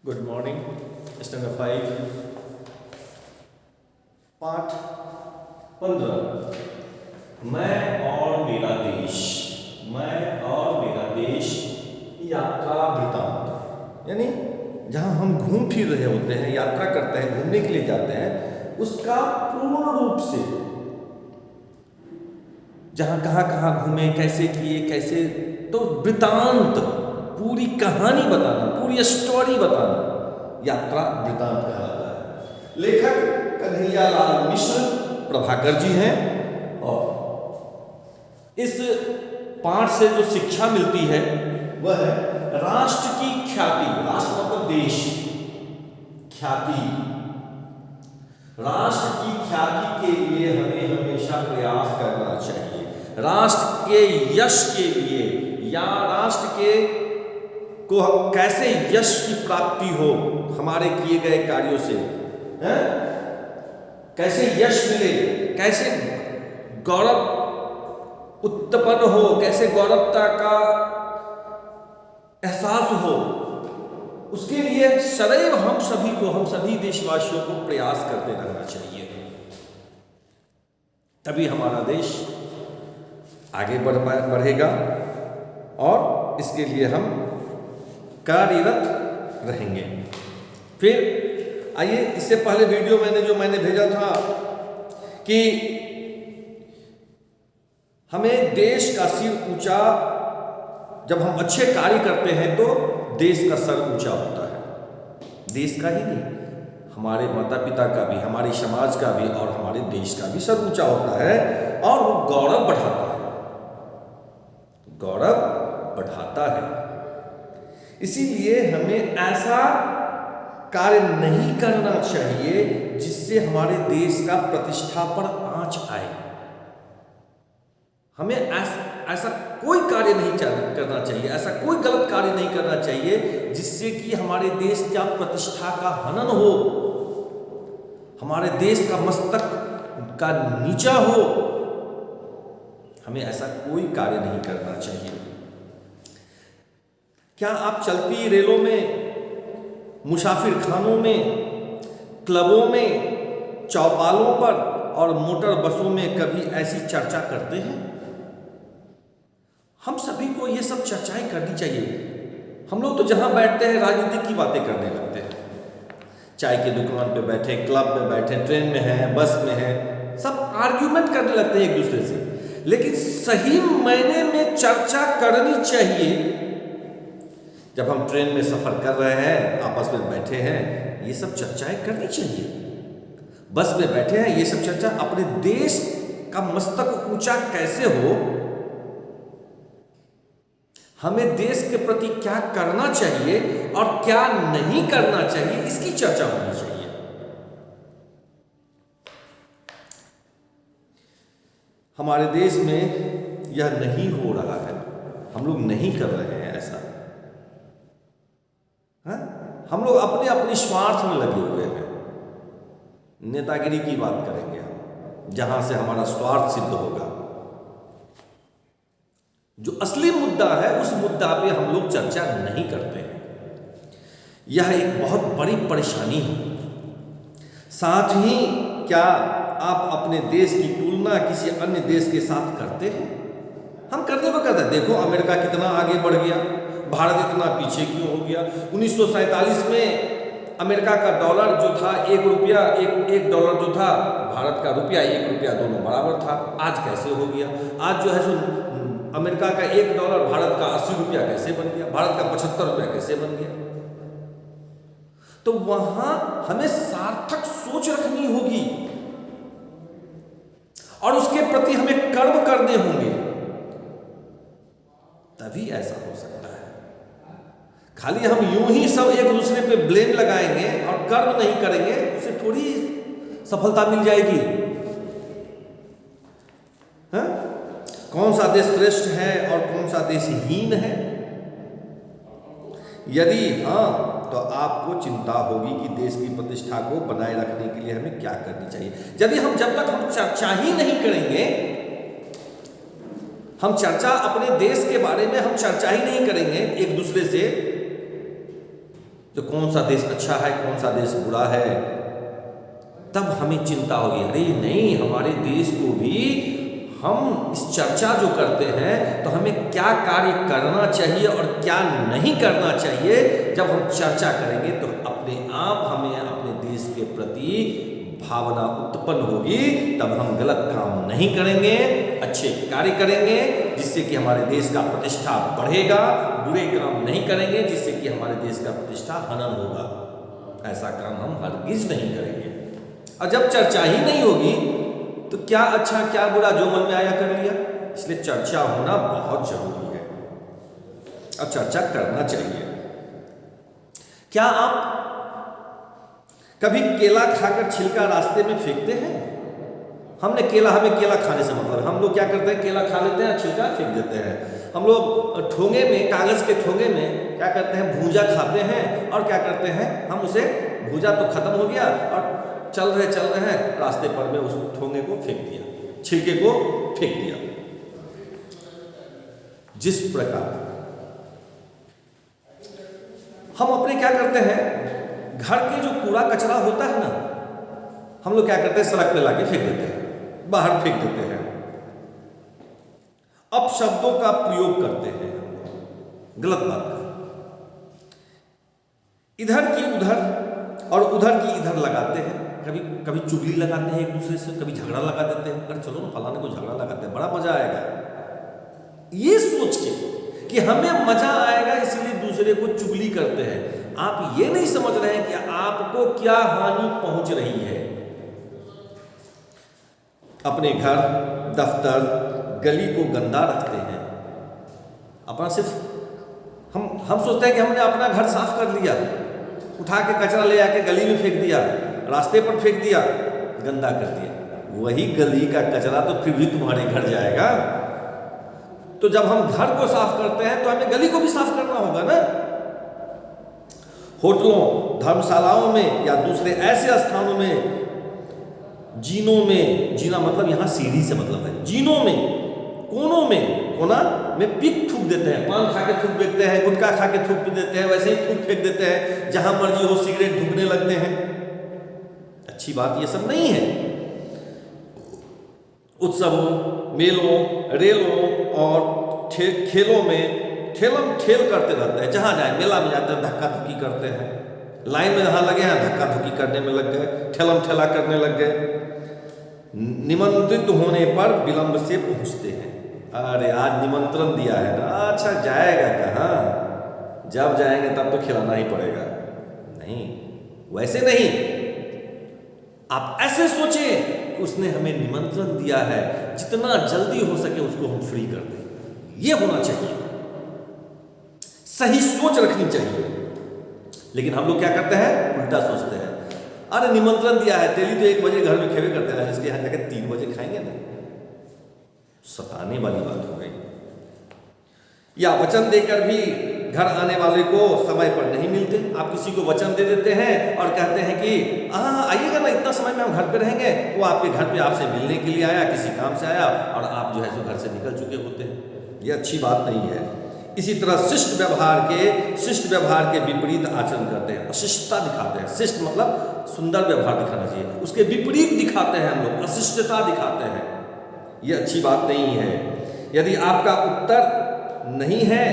Good morning. Standard 5 पाठ 15 मैं और मेरा देश। मैं और मेरा देश यात्रा वृतांत, यानी जहाँ हम घूम फिर रहे होते हैं, यात्रा करते हैं, घूमने के लिए जाते हैं, उसका पूर्ण रूप से जहाँ कहाँ घूमे, कैसे किए, कैसे, तो वृतांत, पूरी कहानी बताना, पूरी स्टोरी बताना यात्रा वृतांत कहलाता है। लेखक कन्हैयालाल मिश्र प्रभाकर जी हैं और इस पाठ से जो शिक्षा मिलती है वह है राष्ट्र की ख्याति। राष्ट्र मतलब देश, ख्याति, राष्ट्र की ख्याति के लिए हमें हमेशा प्रयास करना चाहिए। राष्ट्र के यश के लिए या राष्ट्र के को कैसे यश की प्राप्ति हो हमारे किए गए कार्यों से, है? कैसे यश मिले, कैसे गौरव उत्पन्न हो, कैसे गौरवता का एहसास हो, उसके लिए सदैव हम सभी देशवासियों को प्रयास करते रहना चाहिए। तभी हमारा देश आगे बढ़ेगा और इसके लिए हम कार्यरत रहेंगे। फिर आइए, इससे पहले वीडियो मैंने भेजा था कि हमें देश का सिर ऊंचा, जब हम अच्छे कार्य करते हैं तो देश का सर ऊंचा होता है। देश का ही नहीं, हमारे माता पिता का भी, हमारे समाज का भी और हमारे देश का भी सर ऊंचा होता है और वो गौरव बढ़ाता है, गौरव बढ़ाता है। इसीलिए हमें ऐसा कार्य नहीं करना चाहिए जिससे हमारे देश का प्रतिष्ठा पर आंच आए। हमें ऐसा कोई कार्य नहीं करना चाहिए, ऐसा कोई गलत कार्य नहीं करना चाहिए जिससे कि हमारे देश का प्रतिष्ठा का हनन हो, हमारे देश का मस्तक का नीचा हो। हमें ऐसा कोई कार्य नहीं करना चाहिए। क्या आप चलती रेलों में, मुसाफिर खानों में, क्लबों में, चौपालों पर और मोटर बसों में कभी ऐसी चर्चा करते हैं? हम सभी को ये सब चर्चाएं करनी चाहिए। हम लोग तो जहां बैठते हैं राजनीति की बातें करने लगते हैं। चाय की दुकान पे बैठे, क्लब में बैठे, ट्रेन में हैं, बस में हैं, सब आर्ग्यूमेंट करने लगते हैं एक दूसरे से। लेकिन सही मायने में चर्चा करनी चाहिए। जब हम ट्रेन में सफर कर रहे हैं, आपस में बैठे हैं, ये सब चर्चाएं करनी चाहिए। बस में बैठे हैं, ये सब चर्चा, अपने देश का मस्तक ऊंचा कैसे हो, हमें देश के प्रति क्या करना चाहिए और क्या नहीं करना चाहिए, इसकी चर्चा होनी चाहिए। हमारे देश में यह नहीं हो रहा है, हम लोग नहीं कर रहे हैं ऐसा। हाँ? हम लोग अपने अपने स्वार्थ में लगे हुए हैं। नेतागिरी की बात करेंगे हम, जहां से हमारा स्वार्थ सिद्ध होगा। जो असली मुद्दा है उस मुद्दा पे हम लोग चर्चा नहीं करते हैं। यह एक बहुत बड़ी परेशानी है। साथ ही क्या आप अपने देश की तुलना किसी अन्य देश के साथ करते हैं? हम करने को कहते हैं, देखो अमेरिका कितना आगे बढ़ गया, भारत इतना पीछे क्यों हो गया। 1947 में अमेरिका का डॉलर जो था, एक डॉलर जो था, भारत का रुपया, 1 रुपया, दोनों बराबर था। आज कैसे हो गया? आज जो है अमेरिका का 1 डॉलर भारत का 80 रुपया कैसे बन गया, भारत का 75 रुपया कैसे बन गया? तो वहां हमें सार्थक सोच रखनी होगी और उसके प्रति हमें कर्म करने होंगे, तभी ऐसा हो सकता है। खाली हम यूं ही सब एक दूसरे पे ब्लेम लगाएंगे और कर्म नहीं करेंगे, उसे थोड़ी सफलता मिल जाएगी। हाँ? कौन सा देश श्रेष्ठ है और कौन सा देश हीन है? यदि हाँ, तो आपको चिंता होगी कि देश की प्रतिष्ठा को बनाए रखने के लिए हमें क्या करनी चाहिए। यदि हम जब तक हम चर्चा ही नहीं करेंगे, हम चर्चा अपने देश के बारे में हम चर्चा ही नहीं करेंगे एक दूसरे से, तो कौन सा देश अच्छा है, कौन सा देश बुरा है, तब हमें चिंता होगी, अरे नहीं, हमारे देश को भी हम इस चर्चा जो करते हैं तो हमें क्या कार्य करना चाहिए और क्या नहीं करना चाहिए। जब हम चर्चा करेंगे तो अपने आप हमें अपने देश के प्रति भावना उत्पन्न होगी, तब हम गलत काम नहीं करेंगे, अच्छे कार्य करेंगे जिससे कि हमारे देश का प्रतिष्ठा बढ़ेगा, बुरे काम नहीं करेंगे जिससे कि हमारे देश का प्रतिष्ठा हनन होगा। ऐसा काम हम हरगिज नहीं करेंगे। और जब चर्चा ही नहीं होगी तो क्या अच्छा क्या बुरा जो मन में आया कर लिया। इसलिए चर्चा होना बहुत जरूरी है और चर्चा करना चाहिए। क्या आप कभी केला खाकर छिलका रास्ते में फेंकते हैं? हमें केला खाने से मतलब, हम लोग क्या करते हैं, केला खा लेते हैं, छिलका फेंक देते हैं। हम लोग ठोंगे में, कागज के ठोंगे में क्या करते हैं, भूजा खाते हैं, और क्या करते हैं, हम उसे भूजा तो खत्म हो गया और चल रहे हैं, रास्ते पर में उस ठोंगे को फेंक दिया, छिलके को फेंक दिया। जिस प्रकार हम अपने क्या करते हैं, घर के जो कूड़ा कचरा होता है ना, हम लोग क्या करते हैं, सड़क पे लाके फेंक देते हैं, बाहर फेंक देते हैं, अपशब्दों का प्रयोग करते हैं, गलत बात का, इधर की उधर और उधर की इधर लगाते हैं, कभी चुगली लगाते हैं एक दूसरे से, कभी झगड़ा लगा देते हैं, अगर चलो ना फलाने को झगड़ा लगाते हैं, बड़ा मजा आएगा, ये सोच के कि हमें मजा आएगा इसलिए दूसरे को चुगली करते हैं। आप ये नहीं समझ रहे हैं कि आपको क्या हानि पहुंच रही है। अपने घर, दफ्तर, गली को गंदा रखते हैं, अपना सिर्फ हम सोचते हैं कि हमने अपना घर साफ कर लिया, उठा के कचरा ले आके गली में फेंक दिया, रास्ते पर फेंक दिया, गंदा कर दिया। वही गली का कचरा तो फिर भी तुम्हारे घर जाएगा। तो जब हम घर को साफ करते हैं तो हमें गली को भी साफ करना होगा ना। होटलों, धर्मशालाओं में या दूसरे ऐसे स्थानों में, जीनों में, जीना मतलब यहाँ सीढ़ी से मतलब है, जीनों में, कोनों में, कोना में पिक थूक देते हैं, पान खा के थूक देते हैं, गुटखा खा के थूक देते हैं, वैसे ही थूक फेंक देते हैं, जहां मर्जी हो सिगरेट थूकने लगते हैं। अच्छी बात ये सब नहीं है। उत्सवों, मेलों, रेलों और खेलों में ठेलम ठेल करते रहते हैं, जहां जाए, मेला में जाते हैं धक्का धुक्की करते हैं, लाइन में जहां लगे हैं धक्का धुक्की करने में लग गए, ठेलम ठेला करने लग गए, निमंत्रित होने पर विलंब से पहुंचते हैं। अरे आज निमंत्रण दिया है ना, अच्छा जाएगा कहाँ, जब जाएंगे तब तो खिलाना ही पड़ेगा। नहीं, वैसे नहीं, आप ऐसे सोचें कि उसने हमें निमंत्रण दिया है, जितना जल्दी हो सके उसको हम फ्री कर दें। ये होना चाहिए, सही सोच रखनी चाहिए। लेकिन हम लोग क्या करते हैं, उल्टा सोचते हैं, अरे निमंत्रण दिया है, डेली तो 1 बजे घर में खेवे करते हैं, इसके यहाँ जाकर 3 बजे खाएंगे ना। सताने वाली बात हो गई। या वचन देकर भी घर आने वाले को समय पर नहीं मिलते। आप किसी को वचन दे देते हैं और कहते हैं कि हाँ आइएगा ना, इतना समय में हम घर पे रहेंगे, वो आपके घर पे आपसे मिलने के लिए आया, किसी काम से आया, और आप जो है सो घर से निकल चुके होते हैं। ये अच्छी बात नहीं है। इसी तरह शिष्ट व्यवहार के विपरीत आचरण करते हैं, अशिष्टता दिखाते हैं। शिष्ट मतलब सुंदर व्यवहार दिखाना चाहिए, उसके विपरीत दिखाते हैं हम लोग, अशिष्टता दिखाते हैं। ये अच्छी बात नहीं है। यदि आपका उत्तर नहीं है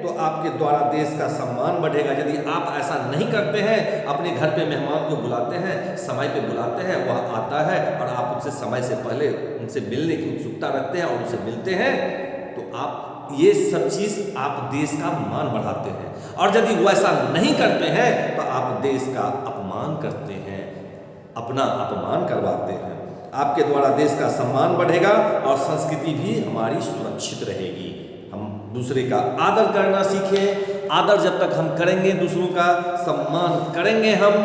तो आपके द्वारा देश का सम्मान बढ़ेगा। यदि आप ऐसा नहीं करते हैं, अपने घर पे मेहमान को बुलाते हैं, समय पे बुलाते हैं, वह आता है और आप उनसे समय से पहले उनसे मिलने की उत्सुकता रखते हैं और उनसे मिलते हैं, तो आप ये सब चीज़ आप देश का मान बढ़ाते हैं। और यदि वो ऐसा नहीं करते हैं तो आप देश का अपमान करते हैं, अपना अपमान करवाते हैं। आपके द्वारा देश का सम्मान बढ़ेगा और संस्कृति भी हमारी सुरक्षित रहेगी। हम दूसरे का आदर करना सीखें। आदर जब तक हम करेंगे, दूसरों का सम्मान करेंगे हम,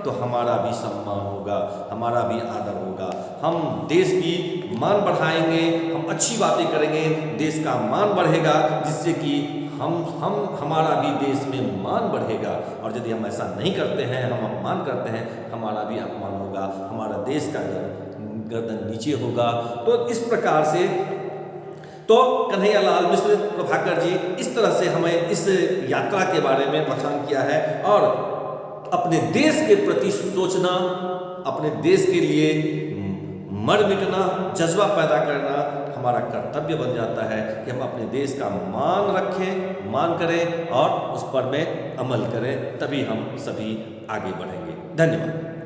तो हमारा भी सम्मान होगा, हमारा भी आदर होगा। हम देश की मान बढ़ाएंगे, हम अच्छी बातें करेंगे, देश का मान बढ़ेगा, जिससे कि हमारा भी देश में मान बढ़ेगा। और यदि हम ऐसा नहीं करते हैं, हम अपमान करते हैं, हमारा भी अपमान होगा, हमारा देश का गर्दन नीचे होगा। तो इस प्रकार से तो कन्हैयालाल मिश्र प्रभाकर जी इस तरह से हमें इस यात्रा के बारे में बखान किया है और अपने देश के प्रति सोचना, अपने देश के लिए मर मिटना, जज्बा पैदा करना हमारा कर्तव्य बन जाता है कि हम अपने देश का मान रखें, मान करें और उस पर में अमल करें, तभी हम सभी आगे बढ़ेंगे। धन्यवाद।